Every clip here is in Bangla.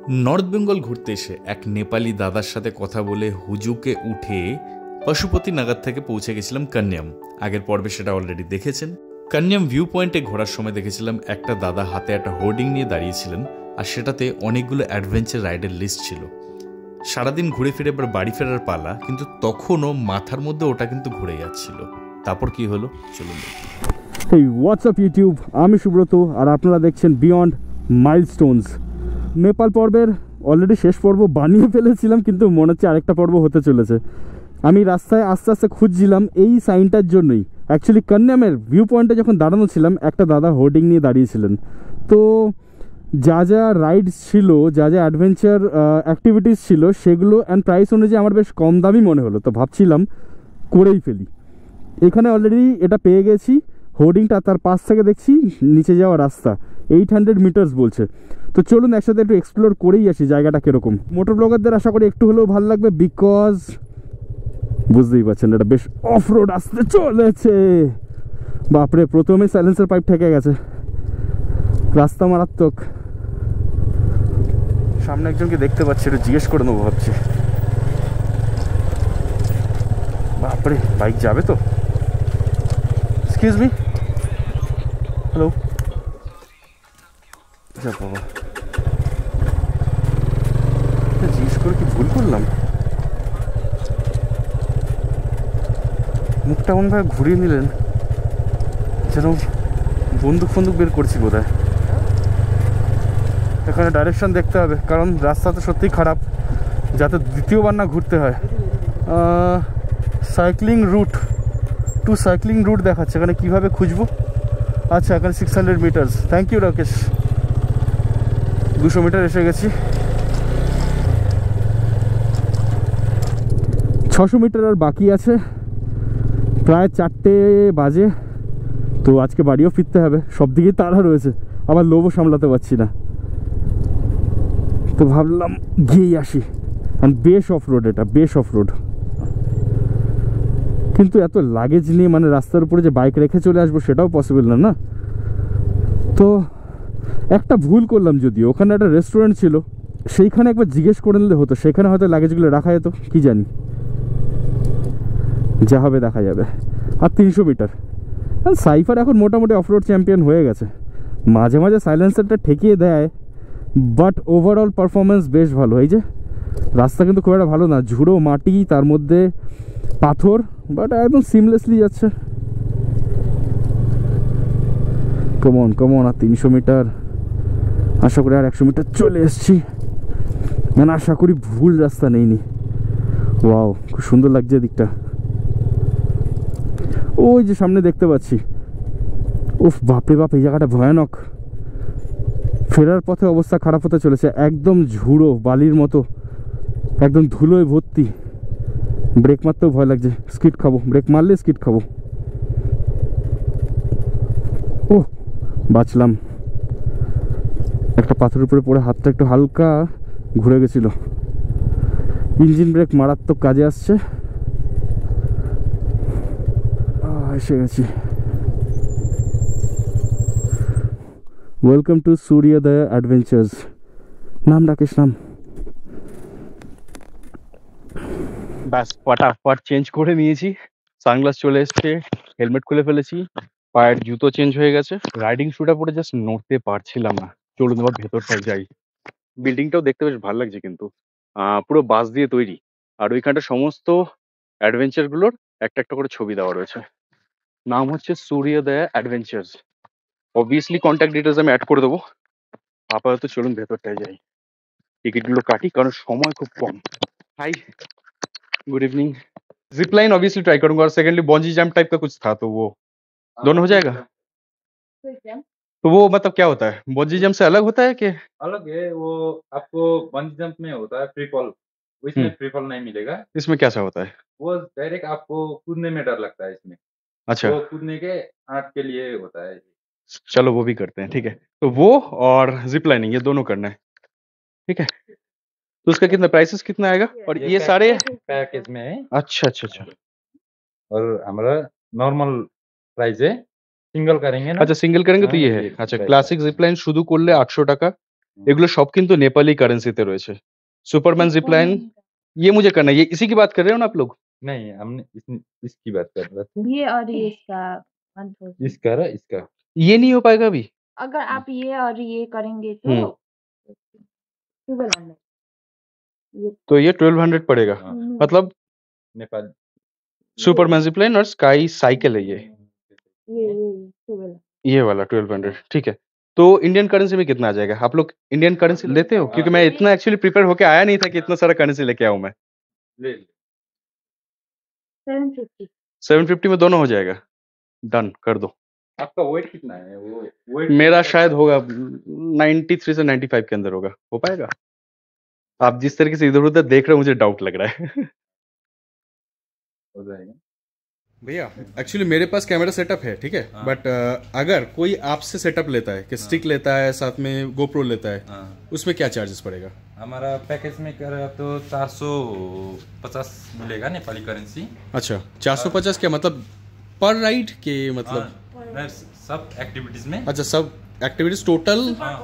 নর্থ বেঙ্গল ঘুরতে এসে এক নেপালি দাদার সাথে কথা বলে হুজুকে উঠে পশুপতি নাগাদ থেকে পৌঁছে গেছিলাম কান্যাম। আগের পর্বে সেটা অলরেডি দেখেছেন। কান্যাম ভিউ পয়েন্টে ঘোরার সময় দেখেছিলাম একটা দাদা হাতে একটা হোর্ডিং নিয়ে দাঁড়িয়েছিলেন, আর সেটাতে অনেকগুলো অ্যাডভেঞ্চার রাইডের লিস্ট ছিল। সারাদিন ঘুরে ফিরে এবার বাড়ি ফেরার পালা, কিন্তু তখনও মাথার মধ্যে ওটা কিন্তু ঘুরে যাচ্ছিল। তারপর কি হলো চলুন দেখি। এই হোয়াটসঅ্যাপ ইউটিউব, আমি সুব্রত আর আপনারা দেখছেন বিয়ন্ড মাইলস্টোনস। নেপাল পর্বের অলরেডি শেষ পর্ব বানিয়ে ফেলেছিলাম, কিন্তু মনে হচ্ছে আরেকটা পর্ব হতে চলেছে। আমি রাস্তায় আস্তে আস্তে খুঁজছিলাম এই সাইনটার জন্যই। অ্যাকচুয়ালি কান্যামের ভিউ পয়েন্টে যখন দাঁড়ানো ছিলাম, একটা দাদা হোর্ডিং নিয়ে দাঁড়িয়েছিলেন। তো যা যা রাইডস ছিল, যা যা অ্যাডভেঞ্চার অ্যাক্টিভিটিস ছিল, সেগুলো অ্যান্ড প্রাইস অনুযায়ী আমার বেশ কম দামই মনে হলো। তো ভাবছিলাম করেই ফেলি। এখানে অলরেডি এটা পেয়ে গেছি হোর্ডিংটা, তার পাশ থেকে দেখছি নিচে যাওয়া রাস্তা 800 মিটার্স বলছে। তো চলুন একসাথে একটু এক্সপ্লোর করেই আসি জায়গাটা কীরকম। মোটর ব্লগারদের আশা করি একটু হলেও ভালো লাগবে, বিকজ বুঝতেই পারছেন এটা বেশ অফ রোড আসতে চলেছে। বাপরে, প্রথমে সাইলেন্সার পাইপ ঠেকে গেছে, রাস্তা মারাত্মক। সামনে একজনকে দেখতে পাচ্ছি, একটু জিজ্ঞেস করে নেবো ভাবছি। বাপরে, বাইক যাবে তো? Excuse me, hello. যা বাবা, জিজ্ঞেস করে কি ভুল করলাম? মুখটা এমনভাবে ঘুরিয়ে নিলেন যেন বন্দুক ফন্দুক বের করছি বোধ হয়। এখানে ডাইরেকশন দেখতে হবে, কারণ রাস্তা তো সত্যিই খারাপ, যাতে দ্বিতীয়বার না ঘুরতে হয়। Cycling route to cycling route দেখাচ্ছে, এখানে কীভাবে খুঁজবো? আচ্ছা, এখানে 600 metres. Thank you Rakesh. 200 metre এসে গেছি। 600 মিটার আর বাকি আছে, প্রায় 4টে বাজে। তো আজকে বাড়িও ফিরতে হবে, সব দিকেই তাড়া রয়েছে, আবার লোভও সামলাতে পারছি না। তো ভাবলাম গিয়েই আসি। বেশ অফ রোড, এটা বেশ অফ রোড। কিন্তু এত লাগেজ নিয়ে মানে রাস্তার উপরে যে বাইক রেখে চলে আসবো সেটাও পসিবল না। না, তো একটা ভুল করলাম, যদিও ওখানে একটা রেস্টুরেন্ট ছিল, সেইখানে একবার জিজ্ঞেস করে নিলে হতো, সেখানে হয়তো লাগেজগুলো রাখা যেত, কি জানি। যা হবে দেখা যাবে। আর 300 মিটার। সাইফার এখন মোটামুটি অফরোড চ্যাম্পিয়ন হয়ে গেছে। মাঝে মাঝে সাইলেন্সারটা ঠেকিয়ে দেয়, বাট ওভারঅল পারফরমেন্স বেশ ভালো। এই যে রাস্তা কিন্তু খুব একটা ভালো না, ঝুড়ো মাটি, তার মধ্যে পাথর, বাট একদম সিমলেসলি যাচ্ছে। কমন কমন, আর 300 মিটার। আশা করি আর 100 মিটার চলে এসছি, মানে আশা করি ভুল রাস্তা নেইনি। ওয়াও, খুব সুন্দর লাগছে দিকটা। ওই যে সামনে দেখতে পাচ্ছি, উফ বাপরে বাপ, এই জায়গাটা ভয়ানক। ফেরার পথে অবস্থা খারাপ হতে চলেছে, একদম ঝুড়ো বালির মতো, একদম ধুলোয় ভর্তি। ব্রেক মারতেও ভয় লাগছে, স্কিড খাবো, ব্রেক মারলে স্কিড খাবো। ও বাঁচলাম, একটা পাথরের উপরে পড়ে হাতটা একটু হালকা ঘুরে গেছিল। ইঞ্জিন ব্রেক মারাত্মক কাজে আসছে। এসে গেছি। ওয়েলকাম টু সূর্যোদয় অ্যাডভেঞ্চার্স। নাম রাকেশ, নাম। ব্যাস ফটাফট চেঞ্জ করে নিয়েছি, সানগ্লাস চলে এসছে, হেলমেট খুলে ফেলেছি, পায়ের জুতো চেঞ্জ হয়ে গেছে, রাইডিং শুটা পরে জাস্ট নড়তে পারছিলাম না। চলুন এবার ভেতরটায় যাই। বিল্ডিংটাও দেখতে বেশ ভালো লাগছে, কিন্তু পুরো বাঁশ দিয়ে তৈরি, আর ওইখানটা সমস্ত অ্যাডভেঞ্চারগুলোর একটা একটা করে ছবি দেওয়া রয়েছে। নাম হচ্ছে সূর্যোদয় অ্যাডভেঞ্চার্স। অবভিয়াসলি কন্ট্যাক্ট ডিটেলস আমি অ্যাড করে দেবো। আপাতত চলুন ভেতরটায় যাই, টিকিটগুলো কাটি, কারণ সময় খুব কম। Hi, good evening. Zip line obviously try करूंगा, और सेकेंडली बंजी जंप टाइप का कुछ था, तो वो दोनों हो जाएगा। तो वो मतलब क्या होता है, बंजी जंप से अलग होता है कि? अलग है वो। आपको बंजी जंप में होता है फ्री फॉल, इसमें फ्री फॉल नहीं मिलेगा। इसमें क्या होता है? वो डायरेक्ट आपको कूदने में डर लगता है इसमें। अच्छा, वो कूदने के आर्ट के लिए होता है। चलो वो भी करते हैं, ठीक है। तो वो और जिप लाइनिंग ये दोनों करना है, ठीक है। तो उसका कितना प्राइसेस कितना आएगा? और ये सारे पैकेज में है, अच्छा अच्छा अच्छा और हमारा नॉर्मल प्राइस है। सिंगल करेंगे ना, अच्छा, सिंगल करेंगे तो हाँ, ये है। ये अच्छा, price क्लासिक है। जिप लाइन शुरू করলে 800 টাকা, এগুলো সব কিন্তু নেপালি কারেন্সিতে রয়েছে। সুপাरमैन जिप लाइन ये मुझे करना है, ये इसी की बात कर रहे हो ना आप लोग? नहीं, हमने इसकी बात कर रहे थे। ये और ये इसका 1000। इसका और इसका। ये नहीं हो पाएगा अभी? अगर आप ये और ये करेंगे तो हम्म 1200। ये तो ये 1200 पड़ेगा। हाँ, मतलब नेपाल। सुपरमैन जिप लाइन और स्काई साइकिल है ये 12। ये वाला 1200 ठीक है। तो इंडियन करेंसी में कितना आ जाएगा? आप लोग इंडियन करेंसी लेते हो? क्योंकि मैं इतना एक्चुअली प्रिपेयर होके आया नहीं था कि इतना सारा करेंसी लेके आऊं मैं। ले 750। 750 में दोनों हो जाएगा? डन कर दो। आपका वेट कितना है? वो वेट मेरा शायद होगा 93 से 95 के अंदर होगा। हो पाएगा? आप जिस तरीके से इधर उधर देख रहे हो मुझे डाउट लग रहा है। हो जाएगा। भैया एक्चुअली मेरे पास कैमरा सेटअप है, ठीक है, बट अगर कोई आपसे सेटअप लेता है कि स्टिक लेता है साथ में गोप्रो लेता है, उसमें क्या चार्जेस पड़ेगा? हमारा पैकेज में करेगा तो 450 मिलेगा नेपाली करेंसी। अच्छा 450 क्या मतलब पर राइड के मतलब? नहीं, सब एक्टिविटीज में। अच्छा सब एक्टिविटीज टोटल हाँ,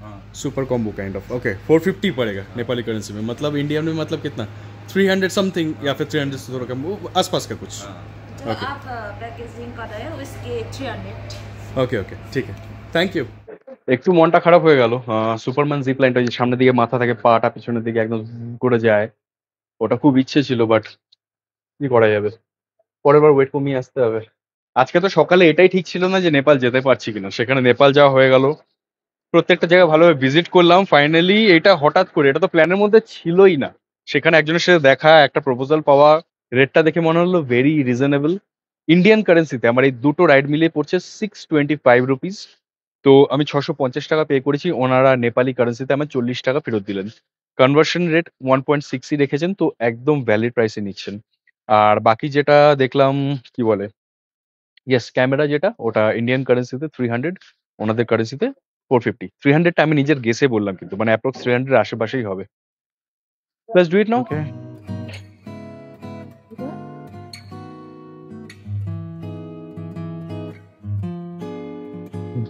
हाँ। Super combo kind of. Okay 450 पड़ेगा नेपाली करेंसी में, मतलब इंडिया में मतलब कितना 300 समथिंग या फिर 300 से थोड़ा कम वो आसपास का कुछ। जो आप पैकेजिंग कर रहे हो उसके 300। ওকে ওকে ঠিক আছে, থ্যাংক ইউ। একটু মনটা খারাপ হয়ে গেল। সুপারম্যান জিপ লাইনটা যে সামনের দিকে মাথা থাকে, পাটা পিছনের দিকে একদম করে যায়, ওটা খুব ইচ্ছে ছিল, বাট কি করা যাবে, পরের বার ওয়েট কমিয়ে আসতে হবে। আজকে তো সকালে এটাই ঠিক ছিল না যে নেপাল যেতে পারছি কিনা, সেখানে নেপাল যাওয়া হয়ে গেল, প্রত্যেকটা জায়গা ভালোভাবে ভিজিট করলাম। ফাইনালি এটা হঠাৎ করে, এটা তো প্ল্যানের মধ্যে ছিলই না, সেখানে একজনের সাথে দেখা, একটা প্রপোজাল পাওয়া, রেটটা দেখে মনে হলো ভেরি রিজনেবল। ইন্ডিয়ান কারেন্সিতে আমার এই দুটো রাইড মিলিয়ে পড়ছে 625 রুপিস। তো আমি 650 টাকা পে করেছি, ওনারা নেপালি কারেন্সিতে আমার 40 টাকা ফেরত দিলেন। কনভার্সন রেট 1.6 রেখেছেন, তো একদম ভ্যালিড প্রাইসে নিচ্ছেন। আর বাকি যেটা দেখলাম কি বলে, ইয়েস ক্যামেরা যেটা, ওটা ইন্ডিয়ান কারেন্সিতে 300, ওনাদের কারেন্সিতে 450। 300টা আমি নিজের গেসে বললাম, কিন্তু মানে অ্যাপ্রক্স 300 এর আশেপাশেই হবে। লেটস ডু ইট নাও।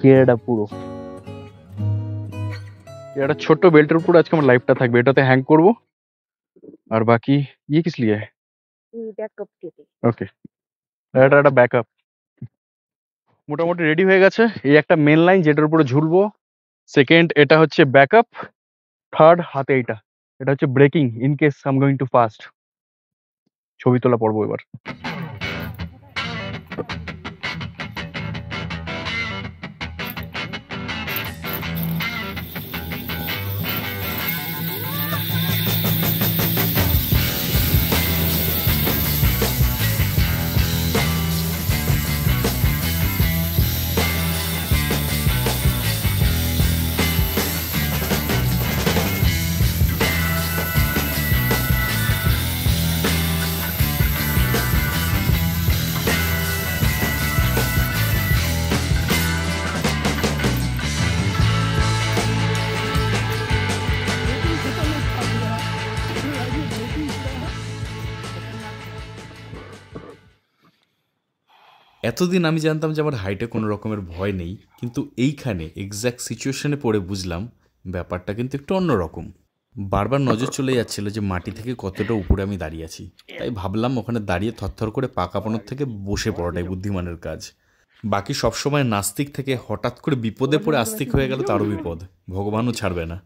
গিয়ারটা পুরো একটা ছোট্ট বেল্টের উপর আজকে আমার লাইফটা থাকবে, এটাতে হ্যাং করব। আর বাকি ইয়ে কিস লিয়ে है? बैकअप के लिए। ওকে, এটা একটা ব্যাকআপ। মোটামুটি রেডি হয়ে গেছে। এই একটা মেন লাইন যেটার উপরে ঝুলবো, সেকেন্ড এটা হচ্ছে ব্যাকআপ, থার্ড হাতে এইটা, এটা হচ্ছে breaking in case I am going too fast. ছবি তোলা পড়বো এবার। এতদিন আমি জানতাম যে আমার হাইটে কোনো রকমের ভয় নেই, কিন্তু এইখানে এক্স্যাক্ট সিচুয়েশনে পড়ে বুঝলাম ব্যাপারটা কিন্তু একটু অন্যরকম। বারবার নজর চলে যাচ্ছিল যে মাটি থেকে কতটা উপরে আমি দাঁড়িয়ে আছি, তাই ভাবলাম ওখানে দাঁড়িয়ে থরথর করে পা কাঁপানোর থেকে বসে পড়াটাই বুদ্ধিমানের কাজ। বাকি সবসময় নাস্তিক থেকে হঠাৎ করে বিপদে পড়ে আস্তিক হয়ে গেল তারও বিপদ, ভগবানও ছাড়বে না।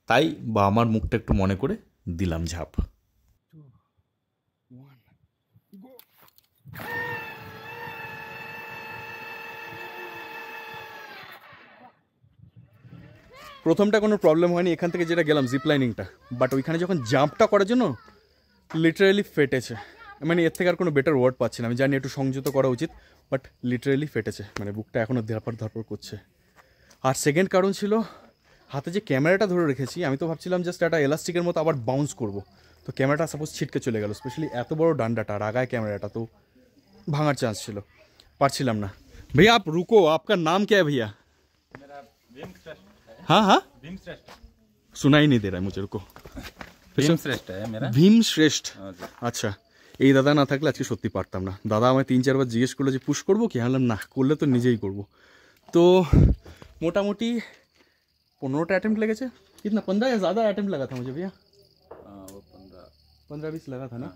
তাই বা আমার মুখটা একটু মনে করে দিলাম ঝাঁপ। প্রথমটা কোনো প্রবলেম হয়নি, এখান থেকে যেটা গেলাম জিপ লাইনিংটা, বাট ওইখানে যখন জাম্পটা করার জন্য লিটারেলি ফেটেছে। মানে এর থেকে আর কোনো বেটার ওয়ার্ড পাচ্ছি না, আমি জানি একটু সংযত করা উচিত, বাট লিটারেলি ফেটেছে, মানে বুকটা এখনও ধরপড় ধরপড় করছে। আর সেকেন্ড কারণ ছিল হাতে যে ক্যামেরাটা ধরে রেখেছি, আমি তো ভাবছিলাম জাস্ট একটা এলাস্টিকের মতো আবার বাউন্স করব, তো ক্যামেরাটা সাপোজ ছিটকে চলে গেল, স্পেশালি এত বড় ডান্ডাটা আর আগায় ক্যামেরাটা, তো ভাঙার চান্স ছিল, পারছিলাম না। भैया आप रुको, आपका नाम क्या है भैया? मेरा भीम श्रेष्ठ है। हाँ हाँ भीम श्रेष्ठ। सुना ही नहीं दे रहा है मुझे, रुको। भीम श्रेष्ठ है मेरा। ভীম শ্রেষ্ঠ, हाँ जी। আচ্ছা। এই দাদা না থাকলে আজকে সত্যি পারতাম না। দাদা আমায় 3-4 বার জিজ্ঞেস করলো যে পুশ করবো কি, বললাম না, করলে তো নিজেই করব। তো মোটামুটি 15টা অ্যাটেম্প্ট লেগেছে, कितना 15 या ज़्यादा अटेम्प्ट लगा था मुझे भैया? वो 15-20 लगा था ना।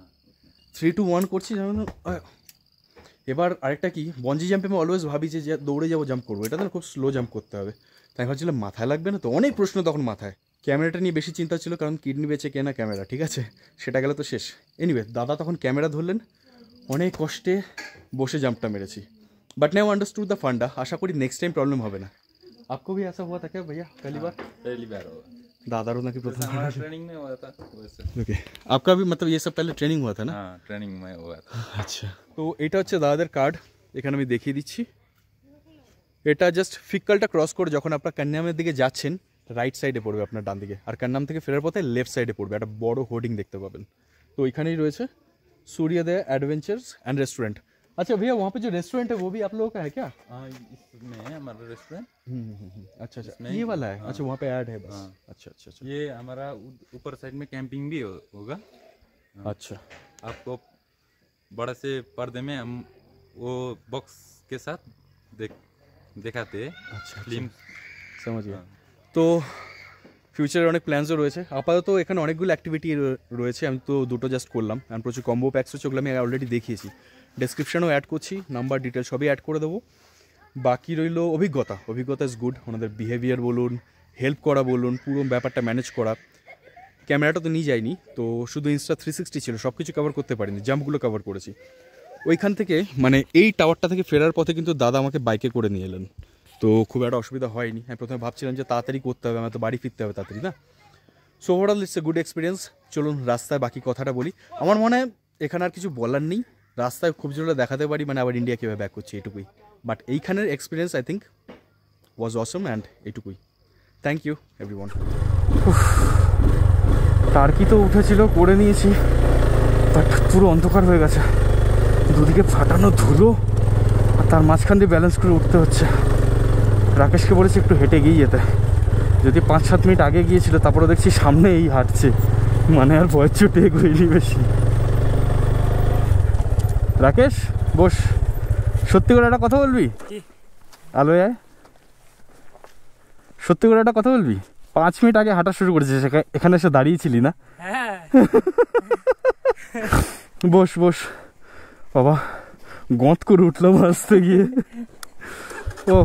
3 to 1 করছি যেমন। এবার আরেকটা কি, বঞ্জি জাম্পে আমি অলওয়েজ ভাবি যে দৌড়ে যাবো জাম্প করবো, এটা তো খুব স্লো জাম্প করতে হবে। তাই ভাবছিলাম মাথায় লাগবে না তো, অনেক প্রশ্ন তখন মাথায়। ক্যামেরাটা নিয়ে বেশি চিন্তা ছিল, কারণ কিডনি বেচে কেনা ক্যামেরা, ঠিক আছে, সেটা গেলে তো শেষ। এনিওয়ে দাদা তখন ক্যামেরা ধরলেন, অনেক কষ্টে বসে জাম্পটা মেরেছি। বাট নাও আন্ডারস্টুড দ্য ফান্ডা। আশা করি নেক্সট টাইম প্রবলেম হবে না। आपको भी ऐसा हुआ था क्या भैया पहली बार? पहली बार हुआ। दादारों ने प्रथम हमारा ट्रेनिंग में हुआ था वैसे। ओके, आपका भी मतलब ये सब पहले ट्रेनिंग हुआ था ना? हाँ, ट्रेनिंग में हुआ था। আচ্ছা, তো এটা হচ্ছে দাদাদের কার্ড, এখানে আমি দেখিয়ে দিচ্ছি। এটা জাস্ট ফিক্কালটা ক্রস করে যখন আপনার কান্যামের দিকে যাচ্ছেন, রাইট সাইডে পড়বে আপনার ডান দিকে, আর কান্নাম থেকে ফেরার পথে লেফট সাইডে পড়বে, একটা বড় হোর্ডিং দেখতে পাবেন। তো এখানেই রয়েছে सूर्योदय एडवेंचर्स एंड रेस्टोरेंट। अच्छा भैया, वहाँ पे जो रेस्टोरेंट है वो भी आप लोगों का है क्या? हाँ, इसमें है हमारा रेस्टोरेंट। अच्छा अच्छा, ये वाला है। अच्छा, वहाँ पे ऐड है बस। अच्छा अच्छा अच्छा, ये हमारा ऊपर साइड में कैंपिंग भी होगा। अच्छा, आपको बड़ा से पर्दे में हम वो बॉक्स के साथ दिखाते हैं। अच्छा फिल्म समझ गया। তো ফিউচারের অনেক প্ল্যানসও রয়েছে। আপাতত এখানে অনেকগুলো অ্যাক্টিভিটি রয়েছে, আমি তো দুটো জাস্ট করলাম, অ্যান্ড প্রচুর কম্বো প্যাকস হচ্ছে, ওগুলো আমি অলরেডি দেখিয়েছি। ডেসক্রিপশানেও অ্যাড করছি, নাম্বার ডিটেল সবই অ্যাড করে দেবো। বাকি রইল অভিজ্ঞতা। অভিজ্ঞতা ইজ গুড, ওনাদের বিহেভিয়ার বলুন, হেল্প করা বলুন, পুরো ব্যাপারটা ম্যানেজ করা। ক্যামেরাটা তো নিয়ে যাইনি, তো শুধু ইনস্টা 360 ছিল, সব কিছু কভার করতে পারিনি, জাম্পগুলো কভার করেছি। ওইখান থেকে মানে এই টাওয়ারটা থেকে ফেরার পথে কিন্তু দাদা আমাকে বাইকে করে নিয়ে এলেন, তো খুব একটা অসুবিধা হয়নি। আমি প্রথমে ভাবছিলাম যে তাড়াতাড়ি করতে হবে, আমার তো বাড়ি ফিরতে হবে তাড়াতাড়ি না। So overall it's a good experience. চলুন রাস্তায় বাকি কথাটা বলি। আমার মনে হয় এখানে আর কিছু বলার নেই, রাস্তায় খুব জোরে দেখাতে পারি মানে আবার ইন্ডিয়া কীভাবে ব্যাক করছি, এটুকুই। বাট এইখানের experience I think was awesome, and এটুকুই। Thank you everyone. টার্কি তো উঠেছিল, করে নিয়েছি, বাট পুরো অন্ধকার হয়ে গেছে, দুদিকে ফাটানো ধুলো, আর তার মাঝখান দিয়ে ব্যালেন্স করে উঠতে হচ্ছে। রাকেশকে বলেছি একটু হেঁটে গিয়ে যেতে, যদি 5-7 মিনিট আগে গিয়েছিল, তারপরে দেখছি সামনে এই হাঁটছে, মানে আর ভয়ের চোটে এগোয়নি বেশি। রাকেশ বস, সত্যি করে একটা কথা বলবি? আলো আয়, সত্যি করে একটা কথা বলবি? 5 মিনিট আগে হাঁটা শুরু করেছিস, এখানে এসে দাঁড়িয়েছিলি না? বস বস বাবা, গঁত করে উঠলাম আসতে গিয়ে। ও